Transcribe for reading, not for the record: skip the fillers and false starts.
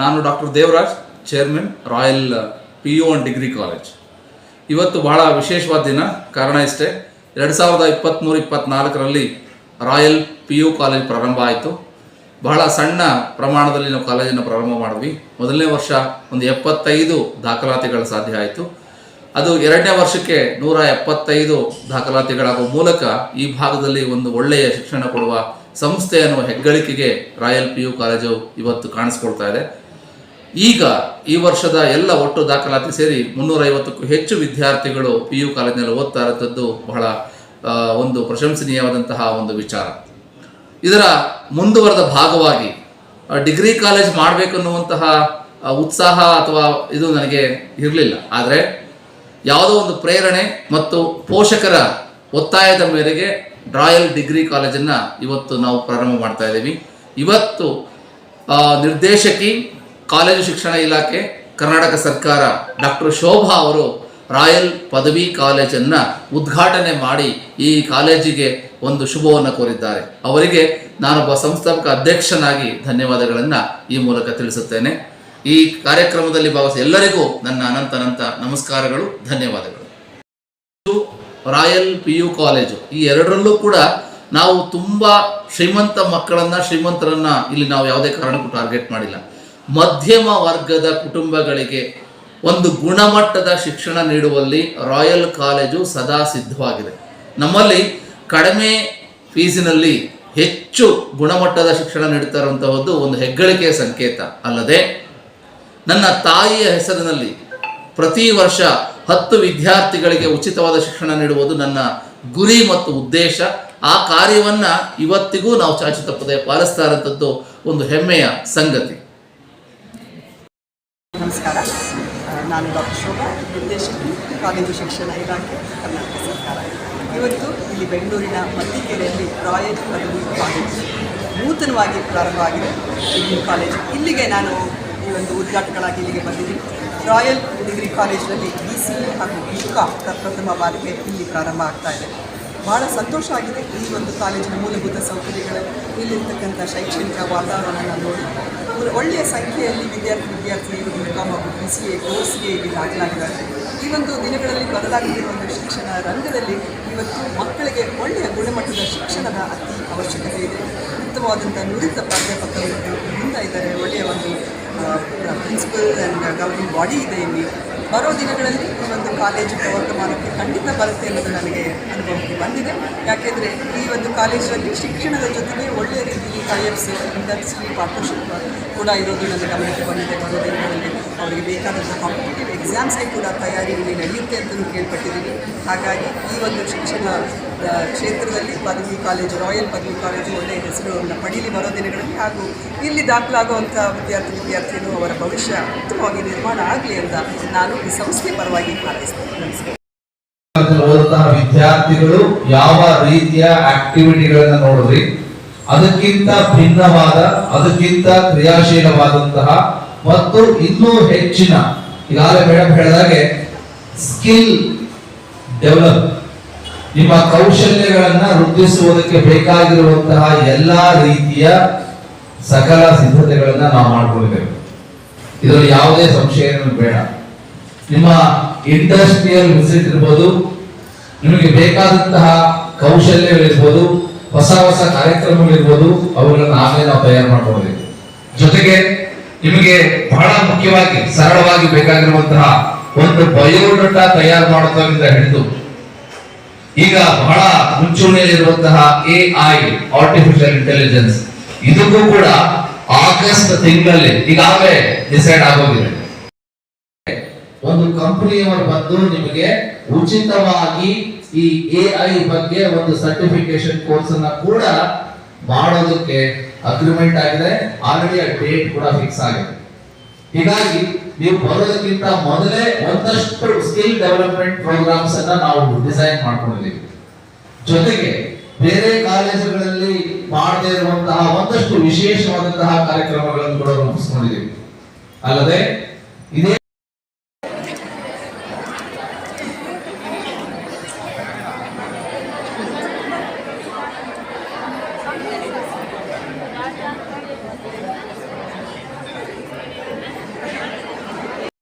ನಾನು doctor Devaraj, chairman, royal PU and degree college. ಇವತ್ತು ಬಹಳ ವಿಶೇಷವಾದ ದಿನ. ಕಾರಣ ಇಷ್ಟೇ, 2023-24ರಲ್ಲಿ ರಾಯಲ್ PU ಕಾಲೇಜ್ ಪ್ರಾರಂಭ ಆಯಿತು. ಬಹಳ ಸಣ್ಣ ಪ್ರಮಾಣದಲ್ಲಿ ನಾವು ಕಾಲೇಜನ್ನು ಪ್ರಾರಂಭ ಮಾಡಿದ್ವಿ. ಮೊದಲನೇ ವರ್ಷ ಒಂದು 75 ದಾಖಲಾತಿಗಳು ಸಾಧ್ಯ ಆಯಿತು. ಅದು ಎರಡನೇ ವರ್ಷಕ್ಕೆ 175 ದಾಖಲಾತಿಗಳಾಗುವ ಮೂಲಕ ಈ ಭಾಗದಲ್ಲಿ ಒಂದು ಒಳ್ಳೆಯ ಶಿಕ್ಷಣ ಕೊಡುವ ಸಂಸ್ಥೆಯನ್ನು ಹೆಗ್ಗಳಿಕೆಗೆ ರಾಯಲ್ PU ಕಾಲೇಜು ಇವತ್ತು ಕಾಣಿಸ್ಕೊಳ್ತಾ ಇದೆ. ಈಗ ಈ ವರ್ಷದ ಎಲ್ಲ ಒಟ್ಟು ದಾಖಲಾತಿ ಸೇರಿ 350ಕ್ಕೂ ಹೆಚ್ಚು ವಿದ್ಯಾರ್ಥಿಗಳು PU ಕಾಲೇಜಿನಲ್ಲಿ ಓದ್ತಾ ಇರೋಂಥದ್ದು ಬಹಳ ಒಂದು ಪ್ರಶಂಸನೀಯವಾದಂತಹ ಒಂದು ವಿಚಾರ. ಇದರ ಮುಂದುವರೆದ ಭಾಗವಾಗಿ ಡಿಗ್ರಿ ಕಾಲೇಜ್ ಮಾಡಬೇಕನ್ನುವಂತಹ ಉತ್ಸಾಹ ಅಥವಾ ಇದು ನನಗೆ ಇರಲಿಲ್ಲ. ಆದರೆ ಯಾವುದೋ ಒಂದು ಪ್ರೇರಣೆ ಮತ್ತು ಪೋಷಕರ ಒತ್ತಾಯದ ಮೇರೆಗೆ ರಾಯಲ್ ಡಿಗ್ರಿ ಕಾಲೇಜನ್ನು ಇವತ್ತು ನಾವು ಪ್ರಾರಂಭ ಮಾಡ್ತಾ ಇದ್ದೀವಿ. ಇವತ್ತು ನಿರ್ದೇಶಕಿ, ಕಾಲೇಜು ಶಿಕ್ಷಣ ಇಲಾಖೆ, ಕರ್ನಾಟಕ ಸರ್ಕಾರ, ಡಾಕ್ಟರ್ ಶೋಭಾ ಅವರು ರಾಯಲ್ ಪದವಿ ಕಾಲೇಜನ್ನು ಉದ್ಘಾಟನೆ ಮಾಡಿ ಈ ಕಾಲೇಜಿಗೆ ಒಂದು ಶುಭವನ್ನು ಕೋರಿದ್ದಾರೆ. ಅವರಿಗೆ ನಾನೊಬ್ಬ ಸಂಸ್ಥಾಪಕ ಅಧ್ಯಕ್ಷನಾಗಿ ಧನ್ಯವಾದಗಳನ್ನು ಈ ಮೂಲಕ ತಿಳಿಸುತ್ತೇನೆ. ಈ ಕಾರ್ಯಕ್ರಮದಲ್ಲಿ ಭಾಗವಹಿಸಿದ ಎಲ್ಲರಿಗೂ ನನ್ನ ಅನಂತ ನಮಸ್ಕಾರಗಳು, ಧನ್ಯವಾದಗಳು. ರಾಯಲ್ PU ಕಾಲೇಜು ಈ ಎರಡರಲ್ಲೂ ಕೂಡ ನಾವು ತುಂಬ ಶ್ರೀಮಂತ ಮಕ್ಕಳನ್ನು, ಶ್ರೀಮಂತರನ್ನು ಇಲ್ಲಿ ನಾವು ಯಾವುದೇ ಕಾರಣಕ್ಕೂ ಟಾರ್ಗೆಟ್ ಮಾಡಿಲ್ಲ. ಮಧ್ಯಮ ವರ್ಗದ ಕುಟುಂಬಗಳಿಗೆ ಒಂದು ಗುಣಮಟ್ಟದ ಶಿಕ್ಷಣ ನೀಡುವಲ್ಲಿ ರಾಯಲ್ ಕಾಲೇಜು ಸದಾ ಸಿದ್ಧವಾಗಿದೆ. ನಮ್ಮಲ್ಲಿ ಕಡಿಮೆ ಫೀಸಿನಲ್ಲಿ ಹೆಚ್ಚು ಗುಣಮಟ್ಟದ ಶಿಕ್ಷಣ ನೀಡ್ತಾ ಇರುವಂತಹದ್ದು ಒಂದು ಹೆಗ್ಗಳಿಕೆಯ ಸಂಕೇತ. ಅಲ್ಲದೆ ನನ್ನ ತಾಯಿಯ ಹೆಸರಿನಲ್ಲಿ ಪ್ರತಿ ವರ್ಷ 10 ವಿದ್ಯಾರ್ಥಿಗಳಿಗೆ ಉಚಿತವಾದ ಶಿಕ್ಷಣ ನೀಡುವುದು ನನ್ನ ಗುರಿ ಮತ್ತು ಉದ್ದೇಶ. ಆ ಕಾರ್ಯವನ್ನು ಇವತ್ತಿಗೂ ನಾವು ಚಾಚು ತಪ್ಪದೆ ಪಾಲಿಸ್ತಾ ಇರೋಂಥದ್ದು ಒಂದು ಹೆಮ್ಮೆಯ ಸಂಗತಿ. ನಮಸ್ಕಾರ, ನಾನು ಡಾಕ್ಟರ್ ಶೋಭಾ, ನಿರ್ದೇಶಕಿ, ಕಾಲೇಜು ಶಿಕ್ಷಣ ಇಲಾಖೆ, ಕರ್ನಾಟಕ ಸರ್ಕಾರ. ಇವತ್ತು ಇಲ್ಲಿ ಬೆಂಗಳೂರಿನ ಮತ್ತಿಕೆರೆಯಲ್ಲಿ ರಾಯಲ್ ಪದವಿ ಕಾಲೇಜು ನೂತನವಾಗಿ ಪ್ರಾರಂಭ ಆಗಿದೆ. ಡಿಗ್ರಿ ಕಾಲೇಜು ಇಲ್ಲಿಗೆ ನಾನು ಈ ಒಂದು ಉದ್ಘಾಟಕರಾಗಿ ಇಲ್ಲಿಗೆ ಬಂದಿದ್ದೀನಿ. ರಾಯಲ್ ಡಿಗ್ರಿ ಕಾಲೇಜಿನಲ್ಲಿ BCA ಹಾಗೂ BCom ಪ್ರಥಮ ಬಾರಿಗೆ ಇಲ್ಲಿ ಪ್ರಾರಂಭ ಆಗ್ತಾ ಇದೆ. ಭಾಳ ಸಂತೋಷ ಆಗಿದೆ. ಈ ಒಂದು ಕಾಲೇಜಿನ ಮೂಲಭೂತ ಸೌಕರ್ಯಗಳು, ಇಲ್ಲಿರ್ತಕ್ಕಂಥ ಶೈಕ್ಷಣಿಕ ವಾತಾವರಣ ನೋಡಿ ಒಳ್ಳೆಯ ಸಂಖ್ಯೆಯಲ್ಲಿ ವಿದ್ಯಾರ್ಥಿನಿಯರು BCom ಹಾಗೂ BCA ಕೋರ್ಸ್ಗೆ ಇಲ್ಲಿ ದಾಖಲಾಗಿದ್ದಾರೆ. ಈ ಒಂದು ದಿನಗಳಲ್ಲಿ ಬದಲಾಗುತ್ತಿರುವ ಒಂದು ಶಿಕ್ಷಣ ರಂಗದಲ್ಲಿ ಇವತ್ತು ಮಕ್ಕಳಿಗೆ ಒಳ್ಳೆಯ ಗುಣಮಟ್ಟದ ಶಿಕ್ಷಣದ ಅತಿ ಅವಶ್ಯಕತೆ ಇದೆ. ಉತ್ತಮವಾದಂಥ ನುರಿತ ಪ್ರಾಧ್ಯಾಪಕರು ಮುಂದೆ ಇದ್ದಾರೆ. ಒಳ್ಳೆಯ ಒಂದು ಪ್ರಿನ್ಸಿಪಲ್ ಆ್ಯಂಡ್ ಗವರ್ನಿಂಗ್ ಬಾಡಿ ಇದೆ ಇಲ್ಲಿ. ಬರೋ ದಿನಗಳಲ್ಲಿ ಈ ಒಂದು ಕಾಲೇಜು ಪ್ರವರ್ಧಮಾನಕ್ಕೆ ಖಂಡಿತ ಬರುತ್ತೆ ಅನ್ನೋದು ನನಗೆ ಅನುಭವಕ್ಕೆ ಬಂದಿದೆ. ಯಾಕೆಂದರೆ ಈ ಒಂದು ಕಾಲೇಜಿನಲ್ಲಿ ಶಿಕ್ಷಣದ ಜೊತೆಗೆ ಒಳ್ಳೆಯ ರೀತಿಯಲ್ಲಿ IFs, ಇಂಡಸ್ಟ್ರಿ ಪಾರ್ಟ್ನರ್ಶಿಪ್ ಕೂಡ ಇರೋದು ನನ್ನ ಗಮನಕ್ಕೆ ಬಂದಿದೆ. ಬರೋ ದಿನಗಳಲ್ಲಿ ಅವರಿಗೆ ಬೇಕಾದಂಥ ಕಾಂಪಿಟೇಟಿವ್ ಎಕ್ಸಾಮ್ಸ್ಗೆ ಕೂಡ ತಯಾರಿ ಇಲ್ಲಿ ನಡೆಯುತ್ತೆ ಅಂತಲೂ ಕೇಳ್ಪಟ್ಟಿದ್ದೀನಿ. ಹಾಗಾಗಿ ಈ ಒಂದು ಶಿಕ್ಷಣ ಕ್ಷೇತ್ರದಲ್ಲಿ ಪದವಿ ಕಾಲೇಜು, ರಾಯಲ್ ಪದವಿ ಕಾಲೇಜು ಒಳ್ಳೆಯ ಹೆಸರುಗಳನ್ನು ಪಡೀಲಿ ಬರೋ ದಿನಗಳಲ್ಲಿ. ಹಾಗೂ ಇಲ್ಲಿ ದಾಖಲಾಗುವಂಥ ವಿದ್ಯಾರ್ಥಿನಿಯರು ಅವರ ಭವಿಷ್ಯ ಉತ್ತಮವಾಗಿ ನಿರ್ಮಾಣ ಆಗಲಿ ಅಂತ ನಾನು ಈ ಸಂಸ್ಥೆ ಪರವಾಗಿ ಹಾರೈಸ್ತೇನೆ. ನಮಸ್ಕಾರ. ಓದುವಂತಹ ವಿದ್ಯಾರ್ಥಿಗಳು ಯಾವ ರೀತಿಯ ಆಕ್ಟಿವಿಟಿಗಳನ್ನು ನೋಡಿದ್ರಿ, ಅದಕ್ಕಿಂತ ಭಿನ್ನವಾದ, ಅದಕ್ಕಿಂತ ಕ್ರಿಯಾಶೀಲವಾದಂತಹ ಮತ್ತು ಇನ್ನೂ ಹೆಚ್ಚಿನ, ಈಗಾಗಲೇ ಮೇಡಮ್ ಹೇಳಿದಾಗೆ ಸ್ಕಿಲ್ ಡೆವಲಪ್, ನಿಮ್ಮ ಕೌಶಲ್ಯಗಳನ್ನ ವೃದ್ಧಿಸುವುದಕ್ಕೆ ಬೇಕಾಗಿರುವಂತಹ ಎಲ್ಲಾ ರೀತಿಯ ಸಕಲ ಸಿದ್ಧತೆಗಳನ್ನ ನಾವು ಮಾಡ್ಕೊಂಡಿದ್ದೇವೆ. ಇದರಲ್ಲಿ ಯಾವುದೇ ಸಂಶಯ ಬೇಡ. ನಿಮ್ಮ ಇಂಡಸ್ಟ್ರಿಯಲ್ ವಿಸಿಟ್ ಇರ್ಬೋದು, ನಿಮಗೆ ಬೇಕಾದಂತಹ ಕೌಶಲ್ಯಗಳಿರ್ಬೋದು, ಹೊಸ ಕಾರ್ಯಕ್ರಮಗಳಿರ್ಬೋದು, ಅವುಗಳನ್ನ ಆಗಲೇ ನಾವು ತಯಾರು ಮಾಡ್ಕೊಂಡಿದ್ದೇವೆ. ಜೊತೆಗೆ ನಿಮಗೆ ಬಹಳ ಮುಖ್ಯವಾಗಿ ಸರಳವಾಗಿ ಬೇಕಾಗಿರುವಂತಹ ಒಂದು ಬಯೋಡಾಟಾ ತಯಾರು ಮಾಡೋದ್ರಿಂದ ಹಿಡಿದು ಈಗ ಬಹಳ ಮುಂಚೂಣಿಯಲ್ಲಿರುವಂತಹ AI, ಆರ್ಟಿಫಿಷಿಯಲ್ ಇಂಟೆಲಿಜೆನ್ಸ್, ಇದಕ್ಕೂ ಕೂಡ ಆಗಸ್ಟ್ ತಿಂಗಳಲ್ಲಿ ಈಗಾಗಲೇ ಡಿಸೈಡ್ ಆಗೋಗಿದೆ. ಒಂದು ಕಂಪನಿಯವರು ಬಂದು ನಿಮಗೆ ಉಚಿತವಾಗಿ ಈ AI ಬಗ್ಗೆ ಒಂದು ಸರ್ಟಿಫಿಕೇಶನ್ ಕೋರ್ಸ್ ಅನ್ನ ಕೂಡ ಮಾಡೋದಕ್ಕೆ ಅಗ್ರಿಮೆಂಟ್ ಆಗಿದೆ. ಆಲ್ರೆಡಿ ಆ ಡೇಟ್ ಕೂಡ ಫಿಕ್ಸ್ ಆಗಿದೆ. ಹೀಗಾಗಿ ನೀವು ಬರೋದಕ್ಕಿಂತ ಮೊದಲೇ ಒಂದಷ್ಟು ಸ್ಕಿಲ್ ಡೆವಲಪ್ಮೆಂಟ್ ಪ್ರೋಗ್ರಾಮ್ಸ್ ಅನ್ನ ನಾವು ಡಿಸೈನ್ ಮಾಡ್ಕೊಂಡಿದ್ದೀವಿ. ಜೊತೆಗೆ ಬೇರೆ ಕಾಲೇಜುಗಳಲ್ಲಿ ಮಾಡದೇ ಇರುವಂತಹ ಒಂದಷ್ಟು ವಿಶೇಷವಾದಂತಹ ಕಾರ್ಯಕ್ರಮಗಳನ್ನು ಕೂಡ ರೂಪಿಸ್ಕೊಂಡಿದ್ದೀವಿ. ಅಲ್ಲದೆ ಇದೇ